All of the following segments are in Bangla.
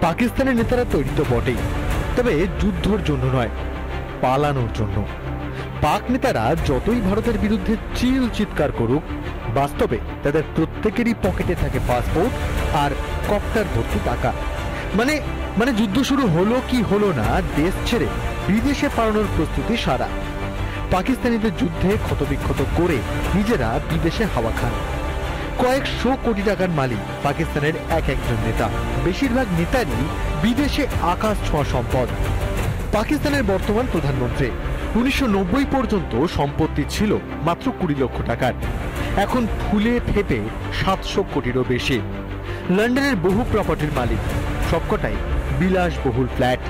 পাকিস্তানের নেতারা তৈরি তো বটেই, তবে যুদ্ধের জন্য নয়, পালানোর জন্য। পাক নেতারা যতই ভারতের বিরুদ্ধে চিল চিৎকার করুক, বাস্তবে তাদের প্রত্যেকেরই পকেটে থাকে পাসপোর্ট আর কপ্টার ভর্তি টাকা। মানে যুদ্ধ শুরু হলো কি হলো না, দেশ ছেড়ে বিদেশে পালানোর প্রস্তুতি সারা। পাকিস্তানিদের যুদ্ধে ক্ষতবিক্ষত করে নিজেরা বিদেশে হাওয়া খান। কয়েকশো কোটি টাকার মালিক পাকিস্তানের এক একজন নেতা। বেশিরভাগ নেতারই বিদেশে আকাশ ছোঁয়া সম্পদ। পাকিস্তানের বর্তমান প্রধানমন্ত্রী 1990 পর্যন্ত সম্পত্তি ছিল মাত্র 20 লক্ষ টাকার, এখন ফুলে ফেপে 700 কোটিরও বেশি। লন্ডনের বহু প্রপার্টির মালিক, সবকটাই বিলাসবহুল ফ্ল্যাট।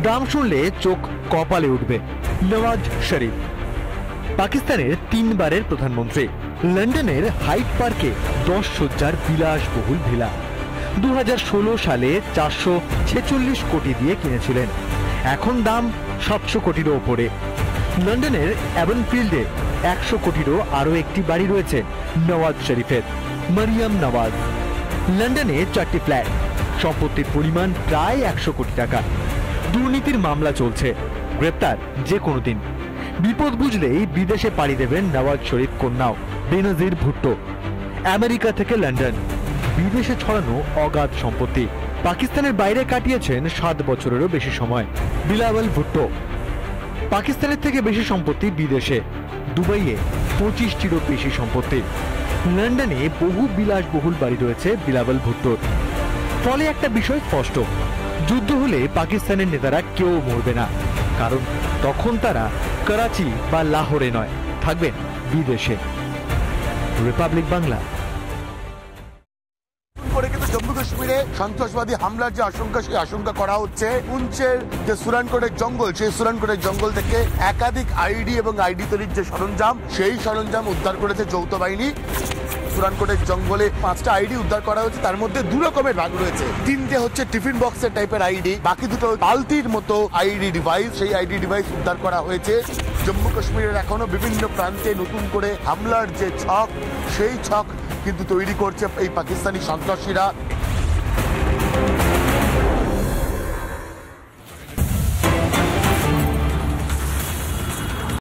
দাম শুনলে চোখ কপালে উঠবে। নওয়াজ শরীফ পাকিস্তানের 3 বারের প্রধানমন্ত্রী। লন্ডনের হাইড পার্কে 10 শয্যার বিলাসবহুল ভিলা 2016 সালে 446 কোটি দিয়ে কিনেছিলেন, এখন দাম 700 কোটিরও ওপরে। লন্ডনের অ্যাবনফিল্ডে 100 কোটিরও আরো একটি বাড়ি রয়েছে নওয়াজ শরীফের, মারিয়াম নওয়াজ। লন্ডনে 4টি ফ্ল্যাট, সম্পত্তির পরিমাণ প্রায় 100 কোটি টাকা। দুর্নীতির মামলা চলছে, গ্রেপ্তার যে কোনো দিন। বিপদ বুঝলেই বিদেশে পাড়ি দেবেন নওয়াজ শরীফ কন্যাও বেনজির ভুট্টো। আমেরিকা থেকে লন্ডন, বিদেশে ছড়ানো অগাধ সম্পত্তি। পাকিস্তানের বাইরে কাটিয়েছেন 7 বছরেরও বেশি সময় বিলাওয়াল ভুট্টো। পাকিস্তানের থেকে বেশি সম্পত্তি বিদেশে, দুবাইয়ে 25টিরও বেশি সম্পত্তি। লন্ডনে বহু বিলাসবহুল বাড়ি রয়েছে বিলাওয়াল ভুট্টোর। ফলে একটা বিষয় স্পষ্ট, যুদ্ধ হলে পাকিস্তানের নেতারা কেউ মরবে না, কারণ তখন তারা করাচি বা লাহোরে নয়, থাকবেন বিদেশে। রিপাবলিক বাংলা। জম্মু কাশ্মীরে সন্ত্রাসবাদী হামলার যে আশঙ্কা, সেই আশঙ্কা করা হচ্ছে পুঞ্চের যে সুরানকোটের জঙ্গল, সেই সুরানকোটের জঙ্গল থেকে একাধিক আইডি এবং আইডি তৈরির যে সরঞ্জাম, সেই সরঞ্জাম উদ্ধার করেছে যৌথ বাহিনী। সুরানকোটের জঙ্গলে 5টা আইডি উদ্ধার করা হয়েছে, তার মধ্যে 2 রকমের ভাগ রয়েছে। 3টে হচ্ছে টিফিন বক্সের টাইপের আইডি, বাকি 2টো বালতির মতো আইডি ডিভাইস। সেই আইডি ডিভাইস উদ্ধার করা হয়েছে। জম্মু কাশ্মীরের এখনো বিভিন্ন প্রান্তে নতুন করে হামলার যে ছক, সেই ছক কিন্তু তৈরি করছে এই পাকিস্তানি সন্ত্রাসীরা।